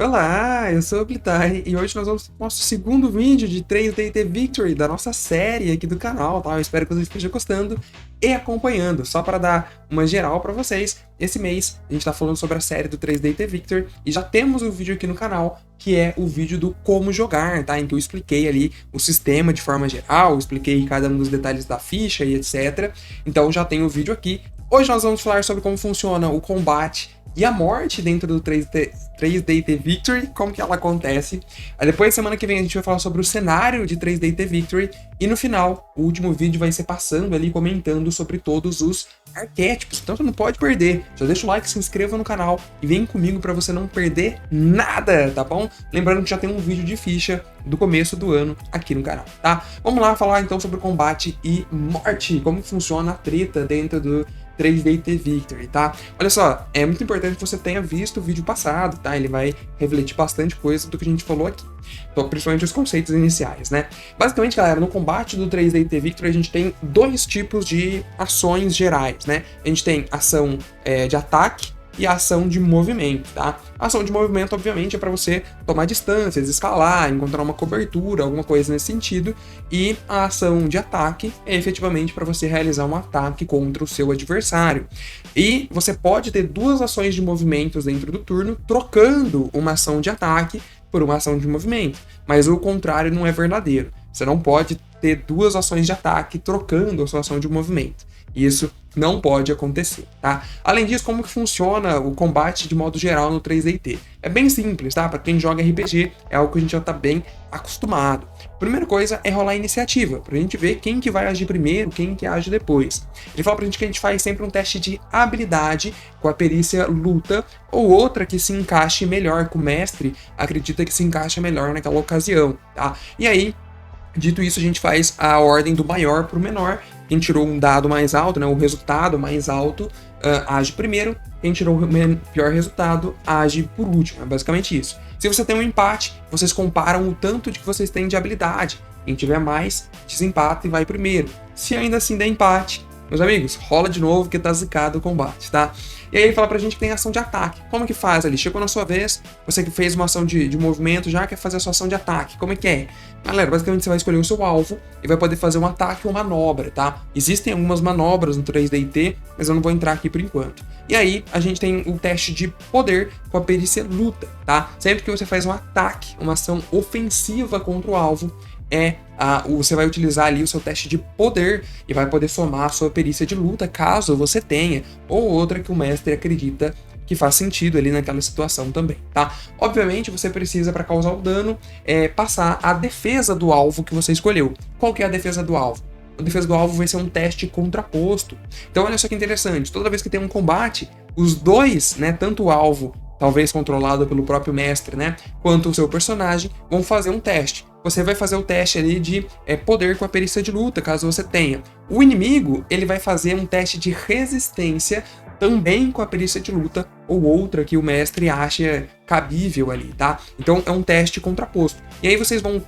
Olá, eu sou o Blitai e hoje nós vamos para o nosso segundo vídeo de 3DT Victory da nossa série aqui do canal, tá? Eu espero que vocês estejam gostando e acompanhando. Só para dar uma geral para vocês, esse mês a gente está falando sobre a série do 3DT Victory e já temos um vídeo aqui no canal que é o vídeo do como jogar, tá? Em que eu expliquei ali o sistema de forma geral, expliquei cada um dos detalhes da ficha e etc. Então já tem o vídeo aqui. Hoje nós vamos falar sobre como funciona o combate e a morte dentro do 3DT Victory, como que ela acontece. Aí depois, semana que vem, a gente vai falar sobre o cenário de 3DT Victory. E no final, o último vídeo vai ser passando ali, comentando sobre todos os arquétipos. Então você não pode perder. Já deixa o like, se inscreva no canal e vem comigo para você não perder nada, tá bom? Lembrando que já tem um vídeo de ficha do começo do ano aqui no canal, tá? Vamos lá falar então sobre combate e morte, como funciona a treta dentro do 3DT Victory, tá? Olha só, é muito importante que você tenha visto o vídeo passado, tá? Ele vai refletir bastante coisa do que a gente falou aqui. Então, principalmente os conceitos iniciais, né? Basicamente, galera, no combate do 3DT Victory, a gente tem dois tipos de ações gerais, né? A gente tem ação de ataque e a ação de movimento, tá? A ação de movimento, obviamente, é para você tomar distâncias, escalar, encontrar uma cobertura, alguma coisa nesse sentido, e a ação de ataque é efetivamente para você realizar um ataque contra o seu adversário. E você pode ter duas ações de movimentos dentro do turno, trocando uma ação de ataque por uma ação de movimento, mas o contrário não é verdadeiro. Você não pode ter duas ações de ataque trocando a sua ação de movimento. Isso não pode acontecer, tá? Além disso, como que funciona o combate de modo geral no 3DT? É bem simples, tá? Para quem joga RPG, é algo que a gente já tá bem acostumado. Primeira coisa é rolar a iniciativa, pra gente ver quem que vai agir primeiro, quem que age depois. Ele fala pra gente que a gente faz sempre um teste de habilidade com a perícia luta, ou outra que se encaixe melhor, que o mestre acredita que se encaixa melhor naquela ocasião, tá? E aí, dito isso, a gente faz a ordem do maior para o menor. Quem tirou um dado mais alto, né, o resultado mais alto, age primeiro. Quem tirou o pior resultado, age por último. É basicamente isso. Se você tem um empate, vocês comparam o tanto de que vocês têm de habilidade. Quem tiver mais, desempata e vai primeiro. Se ainda assim der empate, meus amigos, rola de novo que tá zicado o combate, tá? E aí ele fala pra gente que tem ação de ataque. Como que faz ali? Chegou na sua vez, você que fez uma ação de movimento já quer fazer a sua ação de ataque. Como é que é? Galera, basicamente você vai escolher o seu alvo e vai poder fazer um ataque ou manobra, tá? Existem algumas manobras no 3DT, mas eu não vou entrar aqui por enquanto. E aí a gente tem o teste de poder com a perícia luta, tá? Sempre que você faz um ataque, uma ação ofensiva contra o alvo, você vai utilizar ali o seu teste de poder e vai poder somar a sua perícia de luta, caso você tenha, ou outra que o mestre acredita que faz sentido ali naquela situação também, tá? Obviamente você precisa, para causar o dano, passar a defesa do alvo que você escolheu. Qual que é a defesa do alvo? A defesa do alvo vai ser um teste contraposto. Então olha só que interessante, toda vez que tem um combate, os dois, né, tanto o alvo, talvez controlado pelo próprio mestre, né, quanto o seu personagem, vão fazer um teste. Você vai fazer o teste ali de poder com a perícia de luta, caso você tenha. O inimigo, ele vai fazer um teste de resistência também com a perícia de luta, ou outra que o mestre acha cabível ali, tá? Então é um teste contraposto. E aí vocês vão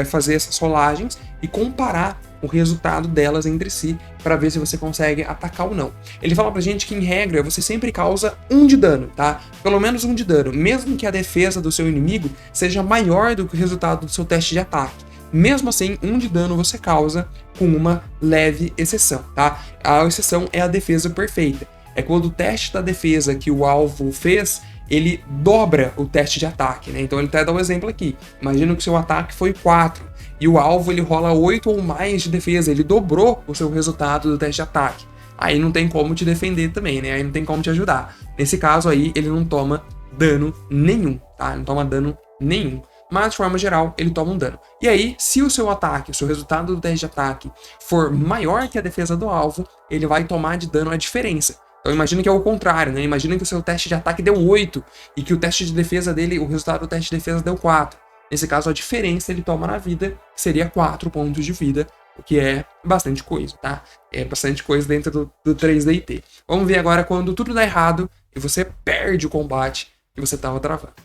fazer essas rolagens e comparar o resultado delas entre si para ver se você consegue atacar ou não. Ele fala pra gente que, em regra, você sempre causa 1 de dano, tá? Pelo menos 1 de dano, mesmo que a defesa do seu inimigo seja maior do que o resultado do seu teste de ataque. Mesmo assim, 1 de dano você causa com uma leve exceção, tá? A exceção é a defesa perfeita. É quando o teste da defesa que o alvo fez, ele dobra o teste de ataque, né? Então ele até dá um exemplo aqui. Imagina que o seu ataque foi 4 e o alvo ele rola 8 ou mais de defesa, ele dobrou o seu resultado do teste de ataque. Aí não tem como te defender também, né? Aí não tem como te ajudar. Nesse caso aí, ele não toma dano nenhum, tá? Ele não toma dano nenhum. Mas, de forma geral, ele toma um dano. E aí, se o seu ataque, o seu resultado do teste de ataque for maior que a defesa do alvo, ele vai tomar de dano a diferença. Então imagina que é o contrário, né? Imagina que o seu teste de ataque deu 8 e que o teste de defesa dele, o resultado do teste de defesa deu 4. Nesse caso, a diferença ele toma na vida seria 4 pontos de vida, o que é bastante coisa, tá? É bastante coisa dentro do 3DT. Vamos ver agora quando tudo dá errado e você perde o combate que você estava travando.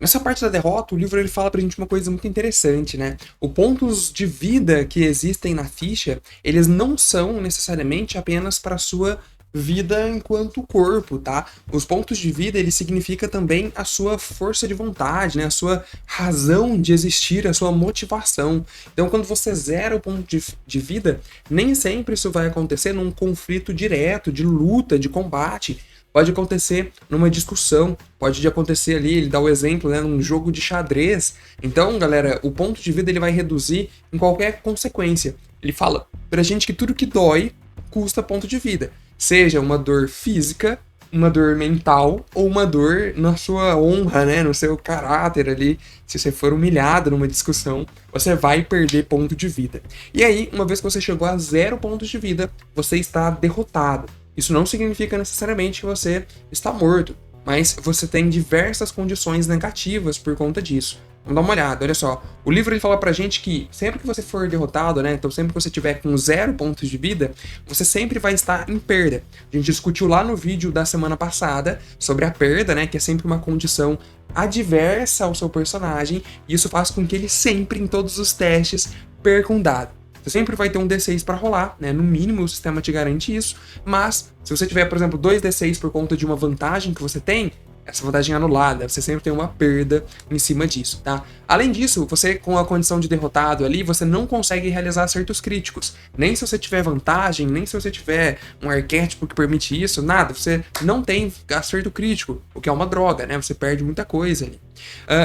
Nessa parte da derrota, o livro ele fala pra gente uma coisa muito interessante, né? Os pontos de vida que existem na ficha, eles não são necessariamente apenas para sua vida enquanto corpo, tá? Os pontos de vida, ele significa também a sua força de vontade, né? A sua razão de existir, a sua motivação. Então, quando você zera o ponto de vida, nem sempre isso vai acontecer num conflito direto, de luta, de combate. Pode acontecer numa discussão, pode acontecer ali, ele dá o exemplo, né, num jogo de xadrez. Então, galera, o ponto de vida ele vai reduzir em qualquer consequência. Ele fala pra gente que tudo que dói custa ponto de vida. Seja uma dor física, uma dor mental ou uma dor na sua honra, né, no seu caráter ali. Se você for humilhado numa discussão, você vai perder ponto de vida. E aí, uma vez que você chegou a 0 pontos de vida, você está derrotado. Isso não significa necessariamente que você está morto, mas você tem diversas condições negativas por conta disso. Vamos dar uma olhada, olha só. O livro ele fala pra gente que sempre que você for derrotado, né? Então sempre que você tiver com 0 pontos de vida, você sempre vai estar em perda. A gente discutiu lá no vídeo da semana passada sobre a perda, né? Que é sempre uma condição adversa ao seu personagem, e isso faz com que ele sempre, em todos os testes, perca um dado. Você sempre vai ter um D6 para rolar, né? No mínimo o sistema te garante isso, mas se você tiver, por exemplo, 2 D6 por conta de uma vantagem que você tem, essa vantagem é anulada, você sempre tem uma perda em cima disso, tá? Além disso, você com a condição de derrotado ali, você não consegue realizar acertos críticos. Nem se você tiver vantagem, nem se você tiver um arquétipo que permite isso, nada. Você não tem acerto crítico, o que é uma droga, né? Você perde muita coisa ali.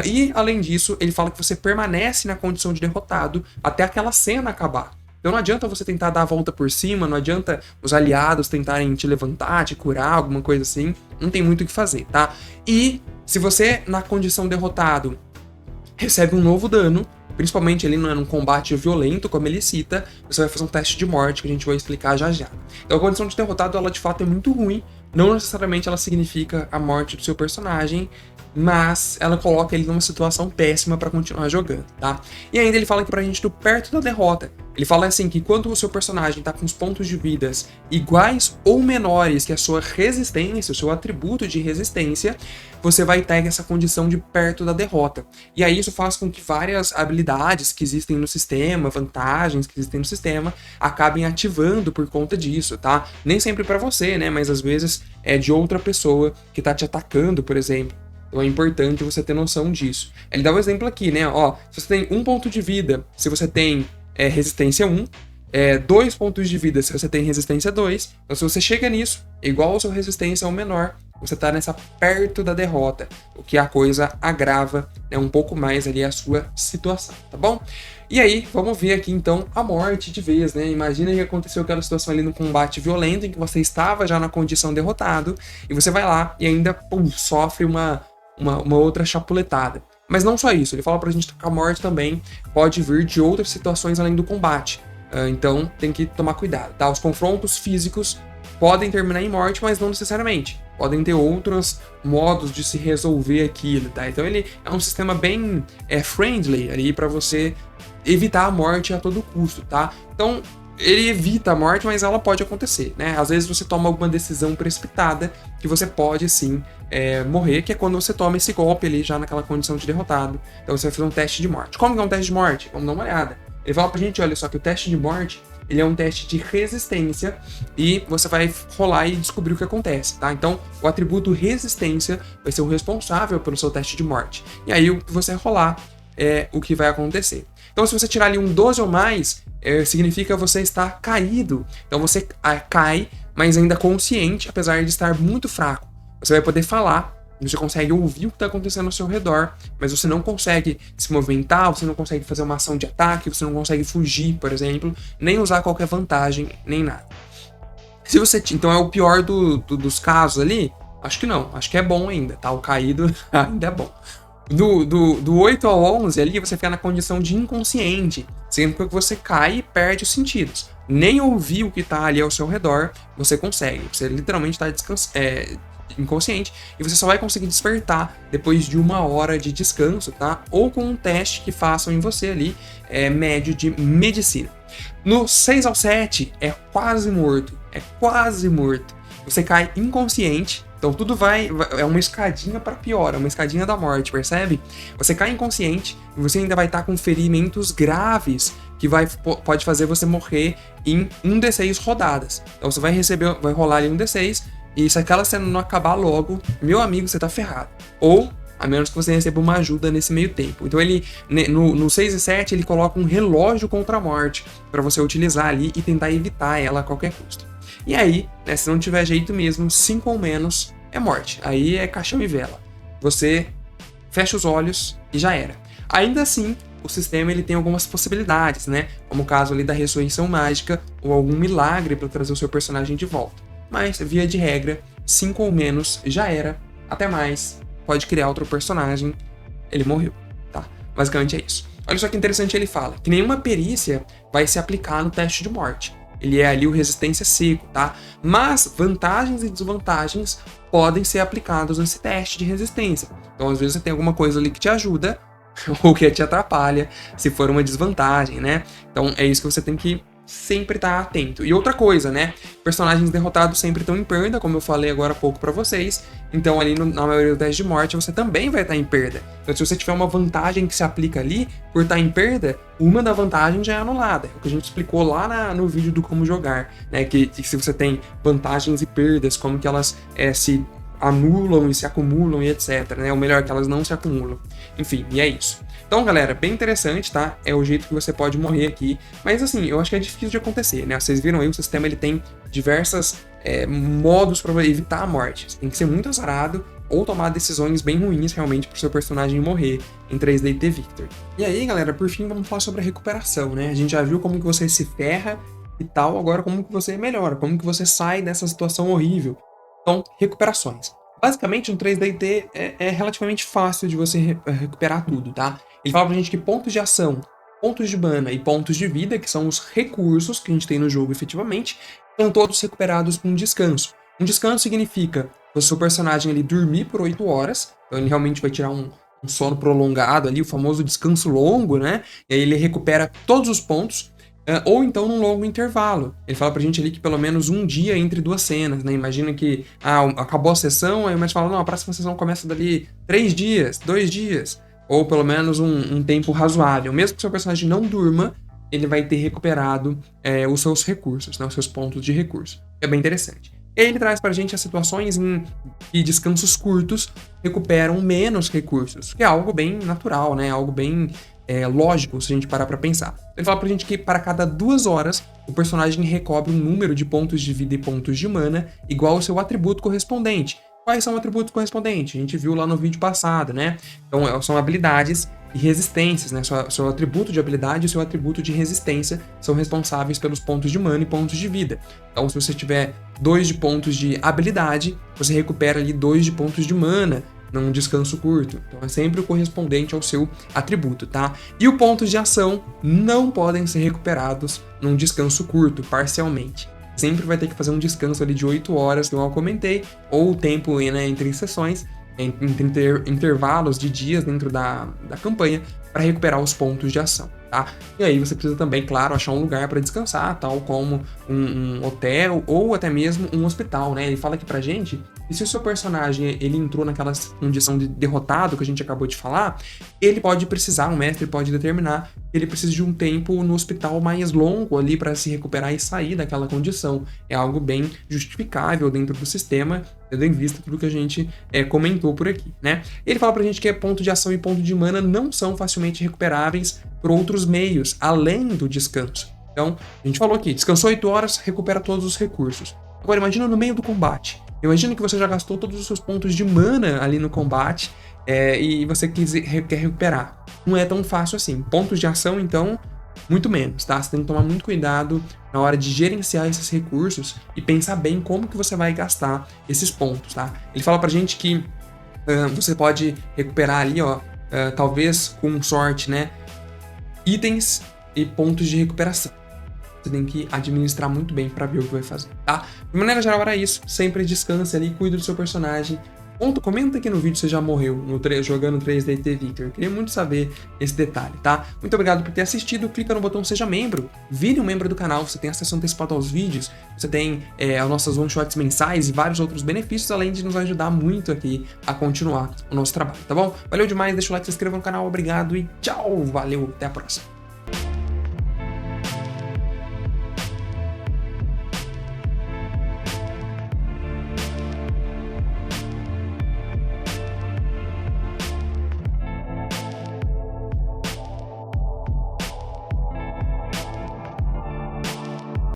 E, além disso, ele fala que você permanece na condição de derrotado até aquela cena acabar. Então não adianta você tentar dar a volta por cima, não adianta os aliados tentarem te levantar, te curar, alguma coisa assim. Não tem muito o que fazer, tá? E se você, na condição derrotado, recebe um novo dano, principalmente ali num combate violento, como ele cita, você vai fazer um teste de morte, que a gente vai explicar já já. Então a condição de derrotado, ela de fato é muito ruim, não necessariamente ela significa a morte do seu personagem, mas ela coloca ele numa situação péssima para continuar jogando, tá? E ainda ele fala aqui pra gente do perto da derrota. Ele fala assim que quando o seu personagem tá com os pontos de vidas iguais ou menores que a sua resistência, o seu atributo de resistência, você vai estar nessa condição de perto da derrota. E aí isso faz com que várias habilidades que existem no sistema, vantagens que existem no sistema, acabem ativando por conta disso, tá? Nem sempre para você, né? Mas às vezes é de outra pessoa que tá te atacando, por exemplo. Então é importante você ter noção disso. Ele dá um exemplo aqui, né? Ó, se você tem 1 ponto de vida, se você tem resistência 1, 2 pontos de vida se você tem resistência 2. Então se você chega nisso, igual a sua resistência ou menor, você tá nessa perto da derrota, o que a coisa agrava, né, um pouco mais ali a sua situação, tá bom? E aí, vamos ver aqui então a morte de vez, né? Imagina que aconteceu aquela situação ali no combate violento em que você estava já na condição derrotado e você vai lá e ainda sofre uma outra chapuletada. Mas não só isso, ele fala pra gente que a morte também pode vir de outras situações além do combate. Então tem que tomar cuidado, tá? Os confrontos físicos podem terminar em morte, mas não necessariamente. Podem ter outros modos de se resolver aquilo, tá? Então ele é um sistema bem friendly ali pra você evitar a morte a todo custo, tá? Então ele evita a morte, mas ela pode acontecer, né? Às vezes você toma alguma decisão precipitada que você pode, sim, morrer, que é quando você toma esse golpe ali, já naquela condição de derrotado. Então você vai fazer um teste de morte. Como que é um teste de morte? Vamos dar uma olhada. Ele fala pra gente, olha só, que o teste de morte, ele é um teste de resistência e você vai rolar e descobrir o que acontece, tá? Então, o atributo resistência vai ser o responsável pelo seu teste de morte. E aí, o que você rolar é o que vai acontecer. Então, se você tirar ali um 12 ou mais, significa você estar caído. Então, você cai, mas ainda consciente, apesar de estar muito fraco. Você vai poder falar, você consegue ouvir o que está acontecendo ao seu redor, mas você não consegue se movimentar, você não consegue fazer uma ação de ataque, você não consegue fugir, por exemplo, nem usar qualquer vantagem, nem nada. Se você, então é o pior dos casos ali? Acho que não, acho que é bom ainda, tá? O caído ainda é bom. Do 8 ao 11 ali, você fica na condição de inconsciente, significa que você cai e perde os sentidos. Nem ouvir o que está ali ao seu redor, você consegue. Você literalmente está inconsciente e você só vai conseguir despertar depois de 1 hora de descanso, tá? Ou com um teste que façam em você ali, médio de medicina. No 6 ao 7 é quase morto, Você cai inconsciente, então tudo é uma escadinha para pior, é uma escadinha da morte, percebe? Você cai inconsciente e você ainda vai estar com ferimentos graves que pode fazer você morrer em 1d6 rodadas. Então você vai rolar ali 1d6, e se aquela cena não acabar logo, meu amigo, você tá ferrado. Ou, a menos que você receba uma ajuda nesse meio tempo. Então ele, no 6 e 7, ele coloca um relógio contra a morte para você utilizar ali e tentar evitar ela a qualquer custo. E aí, né, se não tiver jeito mesmo, 5 ou menos é morte. Aí é caixão e vela. Você fecha os olhos e já era. Ainda assim, o sistema ele tem algumas possibilidades, né? Como o caso ali da ressurreição mágica ou algum milagre para trazer o seu personagem de volta. Mas, via de regra, 5 ou menos já era. Até mais, pode criar outro personagem, ele morreu, tá? Basicamente é isso. Olha só que interessante, ele fala que nenhuma perícia vai se aplicar no teste de morte. Ele é ali o resistência seco, tá? Mas vantagens e desvantagens podem ser aplicados nesse teste de resistência. Então, às vezes, você tem alguma coisa ali que te ajuda ou que te atrapalha, se for uma desvantagem, né? Então, é isso que você tem que sempre estar atento. E outra coisa, né? Personagens derrotados sempre estão em perda, como eu falei agora há pouco pra vocês. Então, ali na maioria dos testes de morte, você também vai estar em perda. Então, se você tiver uma vantagem que se aplica ali, por estar em perda, uma da vantagem já é anulada. É o que a gente explicou lá no vídeo do como jogar, né? Que se você tem vantagens e perdas, como que elas se anulam e se acumulam e etc, né? Ou melhor, que elas não se acumulam. Enfim, e é isso. Então, galera, bem interessante, tá? É o jeito que você pode morrer aqui. Mas, assim, eu acho que é difícil de acontecer, né? Vocês viram aí, o sistema ele tem diversos modos para evitar a morte. Você tem que ser muito azarado ou tomar decisões bem ruins, realmente, pro seu personagem morrer em 3DT Victory. E aí, galera, por fim, vamos falar sobre a recuperação, né? A gente já viu como que você se ferra e tal, agora como que você melhora, como que você sai dessa situação horrível. Então, recuperações. Basicamente, no 3DT é relativamente fácil de você recuperar tudo, tá? Ele fala pra gente que pontos de ação, pontos de mana e pontos de vida, que são os recursos que a gente tem no jogo efetivamente, estão todos recuperados com um descanso. Um descanso significa o seu personagem ele dormir por 8 horas, então ele realmente vai tirar um sono prolongado ali, o famoso descanso longo, né? E aí ele recupera todos os pontos. Ou então num longo intervalo. Ele fala pra gente ali que pelo menos um dia entre duas cenas, né? Imagina que acabou a sessão, aí o mestre fala, não, a próxima sessão começa dali 3 dias, 2 dias, ou pelo menos um tempo razoável. Mesmo que o seu personagem não durma, ele vai ter recuperado os seus recursos, né? Os seus pontos de recurso. É bem interessante. Ele traz pra gente as situações em que descansos curtos recuperam menos recursos, que é algo bem natural, né? Algo bem lógico, se a gente parar pra pensar. Ele fala pra gente que para cada 2 horas, o personagem recobre um número de pontos de vida e pontos de mana igual ao seu atributo correspondente. Quais são os atributos correspondentes? A gente viu lá no vídeo passado, né? Então, são habilidades e resistências, né? Seu atributo de habilidade e seu atributo de resistência são responsáveis pelos pontos de mana e pontos de vida. Então, se você tiver 2 de pontos de habilidade, você recupera ali 2 de pontos de mana, num descanso curto. Então é sempre o correspondente ao seu atributo, tá? E os pontos de ação não podem ser recuperados num descanso curto, parcialmente. Sempre vai ter que fazer um descanso ali de 8 horas, que eu comentei, ou o tempo, né, entre sessões, entre intervalos de dias dentro da campanha, para recuperar os pontos de ação, tá? E aí você precisa também, claro, achar um lugar para descansar, tal como um hotel ou até mesmo um hospital, né? Ele fala aqui pra gente que se o seu personagem ele entrou naquela condição de derrotado que a gente acabou de falar, ele pode precisar, o mestre pode determinar que ele precisa de um tempo no hospital mais longo ali para se recuperar e sair daquela condição. É algo bem justificável dentro do sistema, tendo em vista tudo que a gente comentou por aqui, né? Ele fala pra gente que ponto de ação e ponto de mana não são facilmente recuperáveis por outros meios, além do descanso. Então, a gente falou aqui, descansou 8 horas, recupera todos os recursos. Agora, imagina no meio do combate. Imagina que você já gastou todos os seus pontos de mana ali no combate e você quer recuperar. Não é tão fácil assim. Pontos de ação, então, muito menos, tá? Você tem que tomar muito cuidado na hora de gerenciar esses recursos e pensar bem como que você vai gastar esses pontos, tá? Ele fala pra gente que você pode recuperar ali, ó, talvez com sorte, né? Itens e pontos de recuperação. Você tem que administrar muito bem para ver o que vai fazer, tá? De maneira geral era isso. Sempre descanse ali, cuide do seu personagem. Comenta aqui no vídeo se já morreu jogando 3DT Victory. Eu queria muito saber esse detalhe, tá? Muito obrigado por ter assistido. Clica no botão Seja Membro. Vire um membro do canal. Você tem acesso antecipado aos vídeos. Você tem as nossas one-shots mensais e vários outros benefícios, além de nos ajudar muito aqui a continuar o nosso trabalho, tá bom? Valeu demais. Deixa o like, se inscreva no canal. Obrigado e tchau. Valeu. Até a próxima.